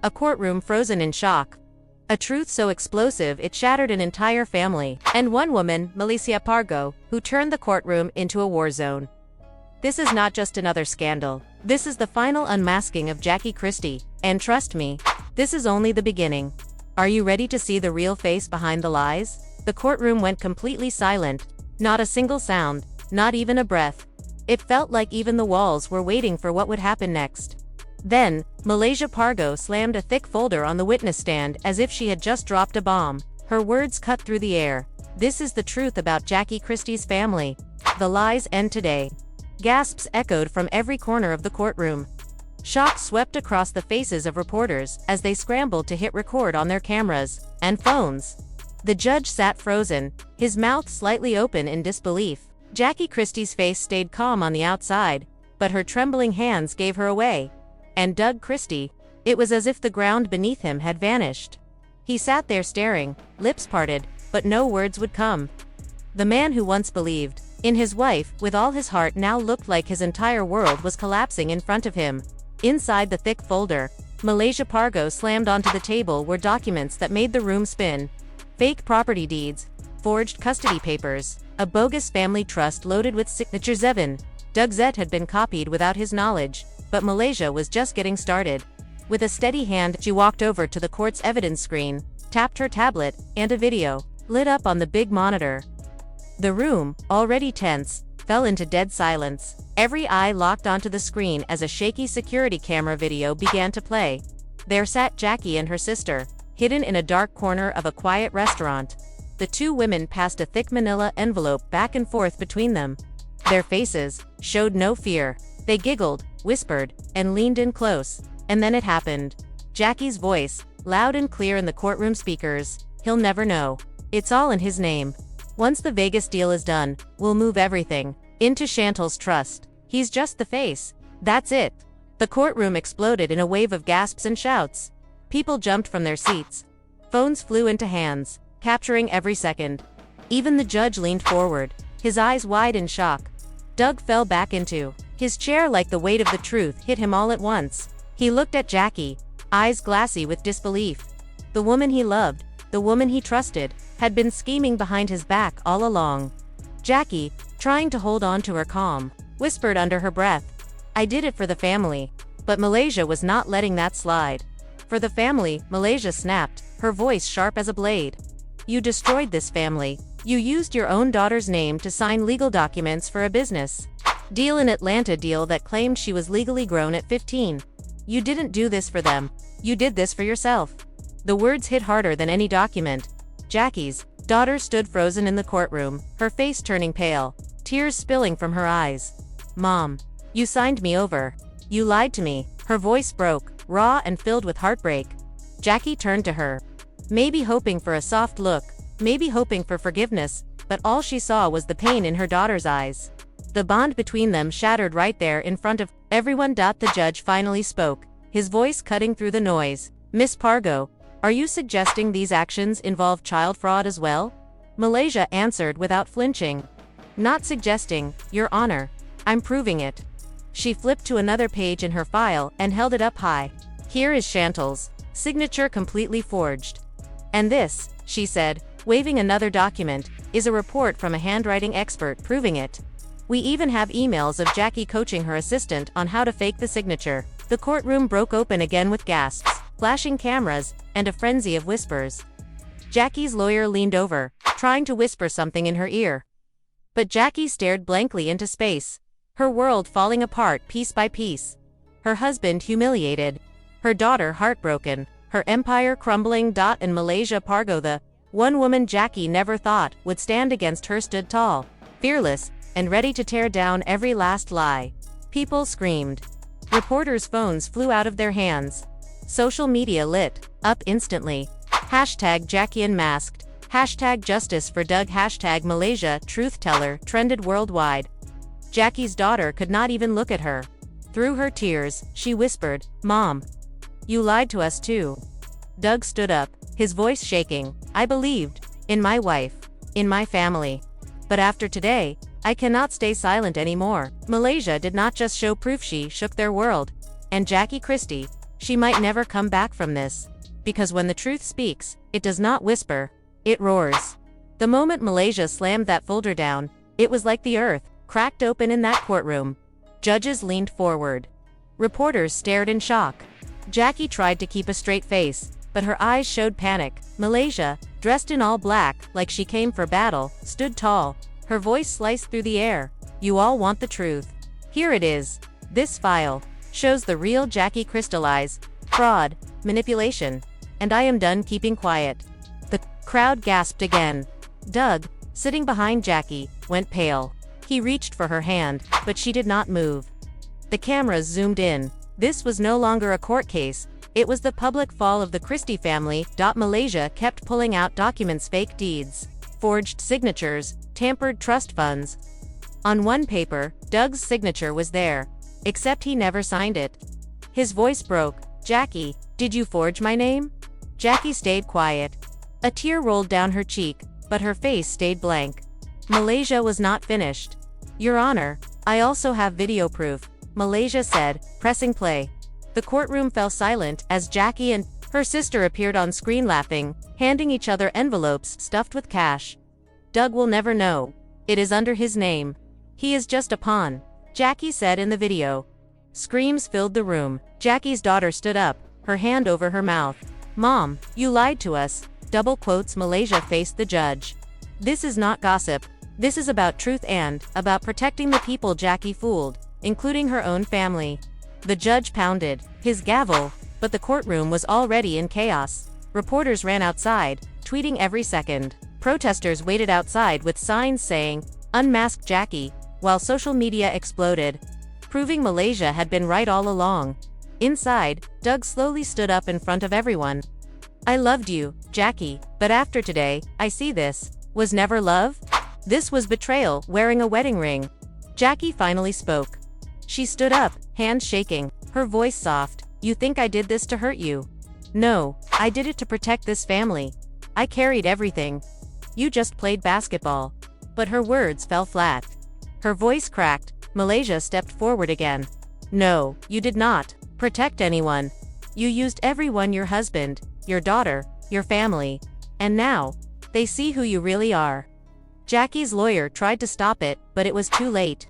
A courtroom frozen in shock. A truth so explosive it shattered an entire family. And one woman, Malaysia Pargo, who turned the courtroom into a war zone. This is not just another scandal. This is the final unmasking of Jackie Christie. And trust me, this is only the beginning. Are you ready to see the real face behind the lies? The courtroom went completely silent. Not a single sound, not even a breath. It felt like even the walls were waiting for what would happen next. Then, Malaysia Pargo slammed a thick folder on the witness stand as if she had just dropped a bomb. Her words cut through the air. This is the truth about Jackie Christie's family. The lies end today. Gasps echoed from every corner of the courtroom. Shock swept across the faces of reporters as they scrambled to hit record on their cameras and phones. The judge sat frozen, his mouth slightly open in disbelief. Jackie Christie's face stayed calm on the outside, but her trembling hands gave her away. And Doug Christie, it was as if the ground beneath him had vanished. He sat there staring, lips parted, but no words would come. The man who once believed in his wife with all his heart now looked like his entire world was collapsing in front of him. Inside the thick folder, Malaysia Pargo slammed onto the table were documents that made the room spin. Fake property deeds, forged custody papers, a bogus family trust loaded with signatures. Doug's had been copied without his knowledge, but Malaysia was just getting started. With a steady hand, she walked over to the court's evidence screen, tapped her tablet, and a video lit up on the big monitor. The room, already tense, fell into dead silence. Every eye locked onto the screen as a shaky security camera video began to play. There sat Jackie and her sister, hidden in a dark corner of a quiet restaurant. The two women passed a thick manila envelope back and forth between them. Their faces showed no fear. They giggled, whispered, and leaned in close. And then it happened. Jackie's voice, loud and clear in the courtroom speakers. He'll never know. It's all in his name. Once the Vegas deal is done, we'll move everything into Chantal's trust. He's just the face. That's it. The courtroom exploded in a wave of gasps and shouts. People jumped from their seats. Phones flew into hands, capturing every second. Even the judge leaned forward, his eyes wide in shock. Doug fell back into his chair like the weight of the truth hit him all at once. He looked at Jackie, eyes glassy with disbelief. The woman he loved, the woman he trusted, had been scheming behind his back all along. Jackie, trying to hold on to her calm, whispered under her breath, "I did it for the family." But Malaysia was not letting that slide. "For the family," Malaysia snapped, her voice sharp as a blade. "You destroyed this family. You used your own daughter's name to sign legal documents for a business deal in Atlanta deal that claimed she was legally grown at 15. You didn't do this for them. You did this for yourself." The words hit harder than any document. Jackie's daughter stood frozen in the courtroom, her face turning pale, tears spilling from her eyes. "Mom, you signed me over. You lied to me." Her voice broke, raw and filled with heartbreak. Jackie turned to her, maybe hoping for a soft look, maybe hoping for forgiveness, but all she saw was the pain in her daughter's eyes. The bond between them shattered right there in front of everyone. The judge finally spoke, his voice cutting through the noise. "Miss Pargo, are you suggesting these actions involve child fraud as well?" Malaysia answered without flinching. "Not suggesting, Your Honor. I'm proving it." She flipped to another page in her file and held it up high. "Here is Chantal's signature completely forged. And this," she said, waving another document, "is a report from a handwriting expert proving it. We even have emails of Jackie coaching her assistant on how to fake the signature." The courtroom broke open again with gasps, flashing cameras, and a frenzy of whispers. Jackie's lawyer leaned over, trying to whisper something in her ear. But Jackie stared blankly into space, her world falling apart piece by piece. Her husband humiliated, her daughter heartbroken, her empire crumbling. And Malaysia Pargo, the one woman Jackie never thought would stand against her, stood tall, fearless, and ready to tear down every last lie. People screamed. Reporters' phones flew out of their hands. Social media lit up instantly. Hashtag Jackie Unmasked. Hashtag Justice for Doug. Hashtag Malaysia Truth Teller trended worldwide. Jackie's daughter could not even look at her. Through her tears, she whispered, "Mom, you lied to us too." Doug stood up, his voice shaking. "I believed in my wife, in my family. But after today, I cannot stay silent anymore." Malaysia did not just show proof, she shook their world. And Jackie Christie, She might never come back from this. Because when the truth speaks, it does not whisper, it roars. The moment Malaysia slammed that folder down, it was like the earth cracked open in that courtroom. Judges leaned forward. Reporters stared in shock. Jackie tried to keep a straight face, but her eyes showed panic. Malaysia, dressed in all black, like she came for battle, stood tall. Her voice sliced through the air. You all want the truth. Here it is. This file shows the real Jackie crystallize, fraud, manipulation. And I am done keeping quiet. The crowd gasped again. Doug, sitting behind Jackie, went pale. He reached for her hand, but she did not move. The cameras zoomed in. This was no longer a court case. It was the public fall of the Christie family. Malaysia kept pulling out documents, fake deeds, forged signatures, tampered trust funds. On one paper, Doug's signature was there, except he never signed it. His voice broke. Jackie, did you forge my name? Jackie stayed quiet. A tear rolled down her cheek, but her face stayed blank. Malaysia was not finished. Your Honor, I also have video proof, Malaysia said, pressing play. The courtroom fell silent as Jackie and her sister appeared on screen laughing, handing each other envelopes stuffed with cash. Doug will never know. It is under his name. He is just a pawn, Jackie said in the video. Screams filled the room. Jackie's daughter stood up, her hand over her mouth. Mom, you lied to us. Double quotes. Malaysia faced the judge. This is not gossip. This is about truth and about protecting the people Jackie fooled, including her own family. The judge pounded his gavel, but the courtroom was already in chaos. Reporters ran outside, tweeting every second. Protesters waited outside with signs saying, "Unmask Jackie," while social media exploded, proving Malaysia had been right all along. Inside, Doug slowly stood up in front of everyone. I loved you, Jackie, but after today, I see this was never love? This was betrayal. Wearing a wedding ring. Jackie finally spoke. She stood up, hands shaking, her voice soft. You think I did this to hurt you? No, I did it to protect this family. I carried everything. You just played basketball. But her words fell flat. Her voice cracked. Malaysia stepped forward again. No, you did not protect anyone. You used everyone, your husband, your daughter, your family. And now, they see who you really are. Jackie's lawyer tried to stop it, but it was too late.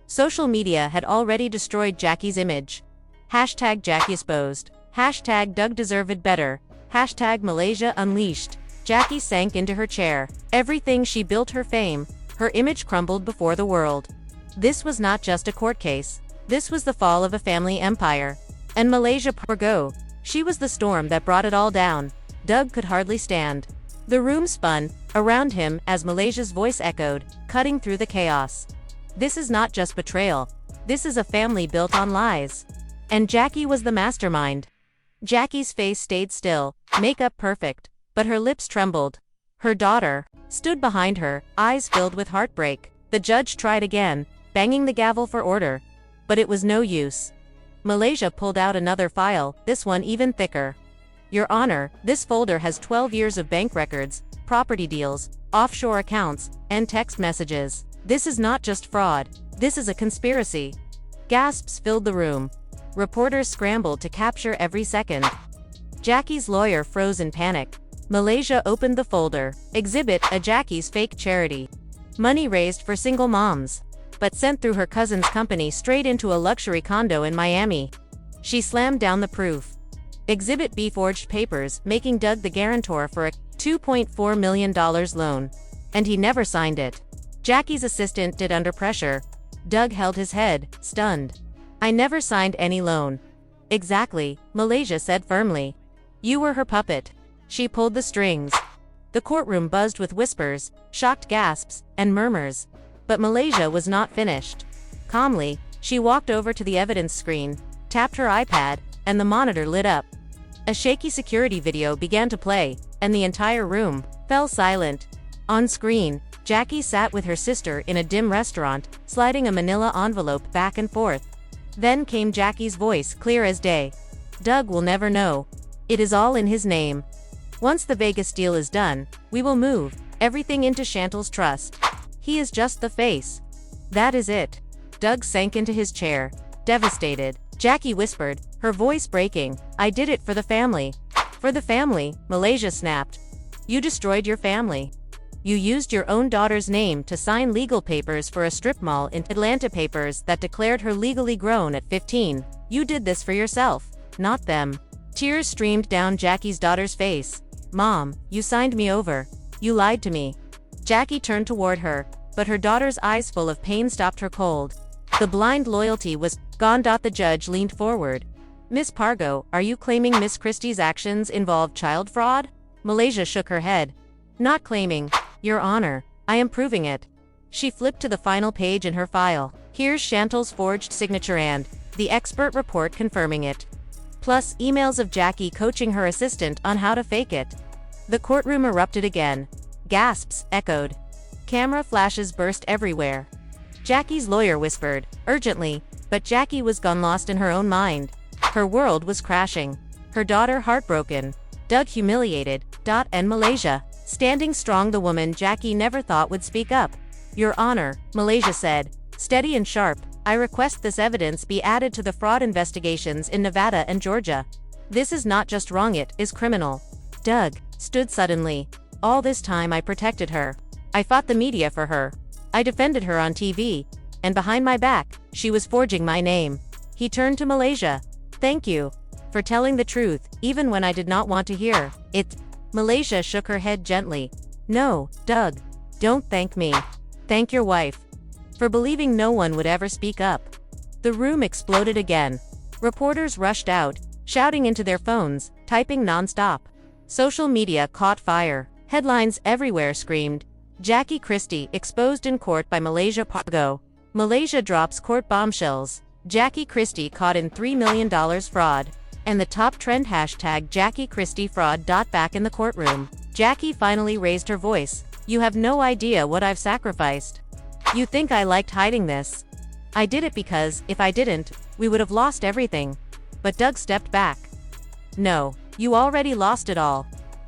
Social media had already destroyed Jackie's image. Hashtag Jackie exposed. Hashtag Doug deserved better. Hashtag Malaysia unleashed. Jackie sank into her chair. Everything she built, her fame, her image crumbled before the world. This was not just a court case. This was the fall of a family empire. And Malaysia Pargo, she was the storm that brought it all down. Doug could hardly stand. The room spun around him as Malaysia's voice echoed, cutting through the chaos. This is not just betrayal. This is a family built on lies. And Jackie was the mastermind. Jackie's face stayed still, makeup perfect, but her lips trembled. Her daughter stood behind her, eyes filled with heartbreak. The judge tried again, banging the gavel for order. But it was no use. Malaysia pulled out another file, this one even thicker. Your Honor, this folder has 12 years of bank records, property deals, offshore accounts, and text messages. This is not just fraud. This is a conspiracy. Gasps filled the room. Reporters scrambled to capture every second. Jackie's lawyer froze in panic. Malaysia opened the folder. Exhibit A, Jackie's fake charity. Money raised for single moms, but sent through her cousin's company straight into a luxury condo in Miami. She slammed down the proof. Exhibit B, forged papers, making Doug the guarantor for a $2.4 million loan. And he never signed it. Jackie's assistant did under pressure. Doug held his head, stunned. I never signed any loan. Exactly, Malaysia said firmly. You were her puppet. She pulled the strings. The courtroom buzzed with whispers, shocked gasps, and murmurs. But Malaysia was not finished. Calmly, she walked over to the evidence screen, tapped her iPad, and the monitor lit up. A shaky security video began to play, and the entire room fell silent. On screen, Jackie sat with her sister in a dim restaurant, sliding a manila envelope back and forth. Then came Jackie's voice, clear as day. Doug will never know. It is all in his name. Once the Vegas deal is done, we will move everything into Chantal's trust. He is just the face. That is it. Doug sank into his chair, devastated. Jackie whispered, her voice breaking. I did it for the family. For the family, Malaysia snapped. You destroyed your family. You used your own daughter's name to sign legal papers for a strip mall in Atlanta papers that declared her legally grown at 15. You did this for yourself, not them. Tears streamed down Jackie's daughter's face. Mom, you signed me over. You lied to me. Jackie turned toward her, but her daughter's eyes full of pain stopped her cold. The blind loyalty was gone. The judge leaned forward. Miss Pargo, are you claiming Miss Christie's actions involved child fraud? Malaysia shook her head. Not claiming, Your Honor. I am proving it. She flipped to the final page in her file. Here's Chantal's forged signature and the expert report confirming it. Plus emails of Jackie coaching her assistant on how to fake it. The courtroom erupted again. Gasps echoed. Camera flashes burst everywhere. Jackie's lawyer whispered, urgently, but Jackie was gone, lost in her own mind. Her world was crashing. Her daughter heartbroken. Doug humiliated. And Malaysia, standing strong, the woman Jackie never thought would speak up. Your Honor, Malaysia said, steady and sharp, I request this evidence be added to the fraud investigations in Nevada and Georgia. This is not just wrong, it is criminal. Doug stood suddenly. All this time I protected her. I fought the media for her. I defended her on TV. And behind my back, she was forging my name. He turned to Malaysia. Thank you. For telling the truth, even when I did not want to hear it. Malaysia shook her head gently. No, Doug. Don't thank me. Thank your wife. For believing no one would ever speak up. The room exploded again. Reporters rushed out, shouting into their phones, typing nonstop. Social media caught fire. Headlines everywhere screamed, Jackie Christie exposed in court by Malaysia Pargo. Malaysia drops court bombshells. Jackie Christie caught in $3 million fraud. And the top trend hashtag Jackie Christie fraud. Back in the courtroom, Jackie finally raised her voice. You have no idea what I've sacrificed. You think I liked hiding this? I did it because, if I didn't, we would have lost everything. But Doug stepped back. No, you already lost it all.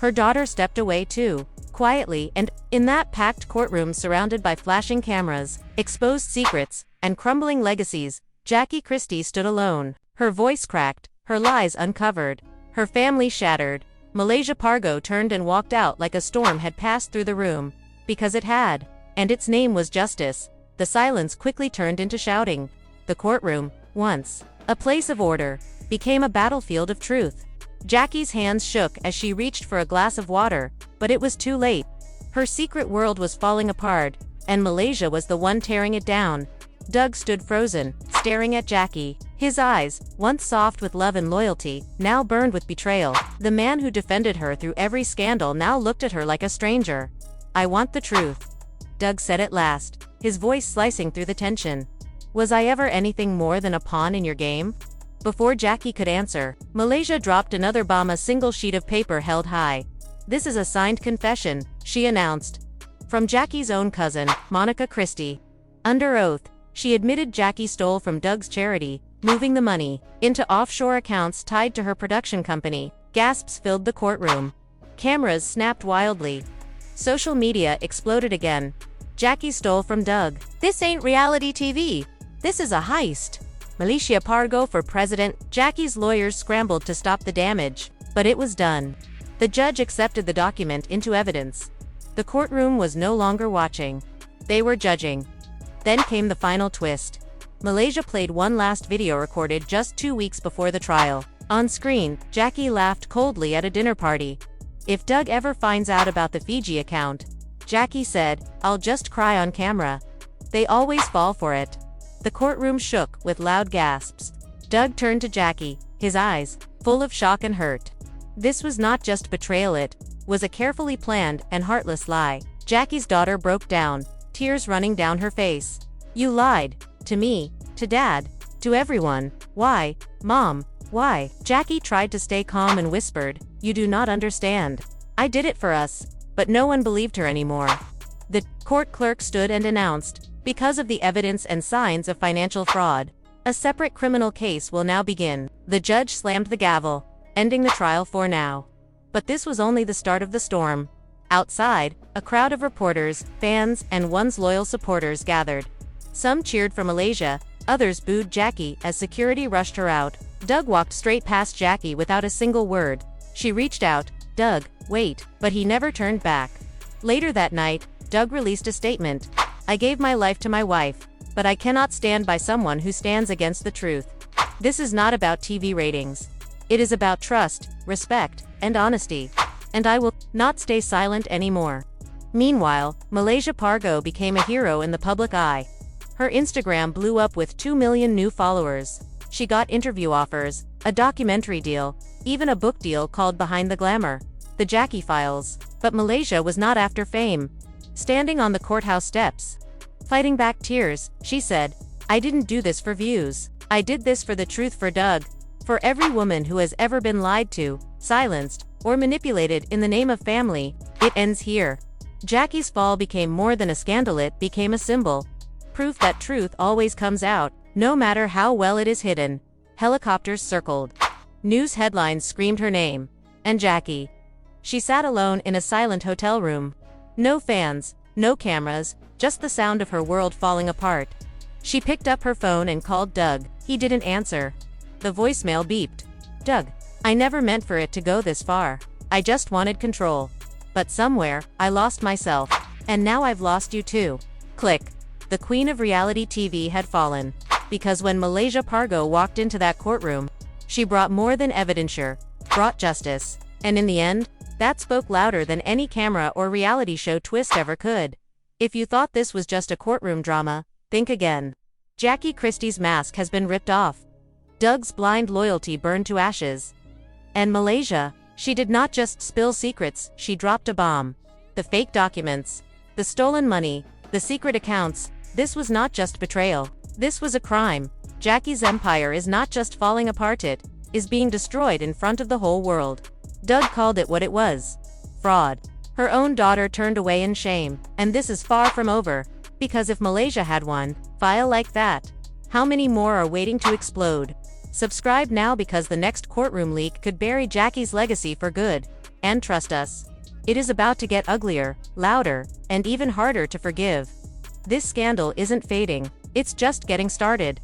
Her daughter stepped away too, quietly, and, in that packed courtroom surrounded by flashing cameras, exposed secrets, and crumbling legacies, Jackie Christie stood alone. Her voice cracked, her lies uncovered, her family shattered. Malaysia Pargo turned and walked out like a storm had passed through the room. Because it had. And its name was justice. The silence quickly turned into shouting. The courtroom, once a place of order, became a battlefield of truth. Jackie's hands shook as she reached for a glass of water, but it was too late. Her secret world was falling apart, and Malaysia was the one tearing it down. Doug stood frozen, staring at Jackie. His eyes, once soft with love and loyalty, now burned with betrayal. The man who defended her through every scandal now looked at her like a stranger. I want the truth, Doug said at last, his voice slicing through the tension. Was I ever anything more than a pawn in your game? Before Jackie could answer, Malaysia dropped another bomb, a single sheet of paper held high. This is a signed confession, she announced. From Jackie's own cousin, Monica Christie. Under oath, she admitted Jackie stole from Doug's charity, moving the money into offshore accounts tied to her production company. Gasps filled the courtroom. Cameras snapped wildly. Social media exploded again. Jackie stole from Doug. This ain't reality TV. This is a heist. Malaysia Pargo for president. Jackie's lawyers scrambled to stop the damage, but it was done. The judge accepted the document into evidence. The courtroom was no longer watching. They were judging. Then came the final twist. Malaysia played one last video recorded just 2 weeks before the trial. On screen, Jackie laughed coldly at a dinner party. If Doug ever finds out about the Fiji account, Jackie said, I'll just cry on camera. They always fall for it. The courtroom shook with loud gasps. Doug turned to Jackie, his eyes full of shock and hurt. This was not just betrayal, it was a carefully planned and heartless lie. Jackie's daughter broke down, tears running down her face. You lied. To me, to Dad, to everyone. Why, Mom, why? Jackie tried to stay calm and whispered, you do not understand. I did it for us. But no one believed her anymore. The court clerk stood and announced, because of the evidence and signs of financial fraud, a separate criminal case will now begin. The judge slammed the gavel, ending the trial for now. But this was only the start of the storm. Outside, a crowd of reporters, fans, and one's loyal supporters gathered. Some cheered for Malaysia, Others booed Jackie as security rushed her out. Doug walked straight past Jackie without a single word. She reached out, "Doug, wait," but he never turned back. Later that night, Doug released a statement. "I gave my life to my wife, but I cannot stand by someone who stands against the truth. This is not about TV ratings. It is about trust, respect, and honesty. And I will not stay silent anymore." Meanwhile, Malaysia Pargo became a hero in the public eye. Her Instagram blew up with 2 million new followers. She got interview offers, a documentary deal, even a book deal called Behind the Glamour, The Jackie Files. But Malaysia was not after fame. Standing on the courthouse steps, fighting back tears, she said, "I didn't do this for views. I did this for the truth, for Doug. For every woman who has ever been lied to, silenced, or manipulated in the name of family, it ends here." Jackie's fall became more than a scandal, it became a symbol. Proof that truth always comes out, no matter how well it is hidden. Helicopters circled. News headlines screamed her name. And Jackie. She sat alone in a silent hotel room. No fans, no cameras, just the sound of her world falling apart. She picked up her phone and called Doug. He didn't answer. The voicemail beeped. "Doug, I never meant for it to go this far. I just wanted control. But somewhere, I lost myself. And now I've lost you too." Click. The queen of reality TV had fallen. Because when Malaysia Pargo walked into that courtroom, she brought more than evidence, brought justice. And in the end, that spoke louder than any camera or reality show twist ever could. If you thought this was just a courtroom drama, think again. Jackie Christie's mask has been ripped off. Doug's blind loyalty burned to ashes. And Malaysia, she did not just spill secrets, she dropped a bomb. The fake documents, the stolen money, the secret accounts, this was not just betrayal. This was a crime. Jackie's empire is not just falling apart, it is being destroyed in front of the whole world. Doug called it what it was. Fraud. Her own daughter turned away in shame, and this is far from over. Because if Malaysia had one file like that, how many more are waiting to explode? Subscribe now, because the next courtroom leak could bury Jackie's legacy for good. And trust us, it is about to get uglier, louder, and even harder to forgive. This scandal isn't fading, it's just getting started.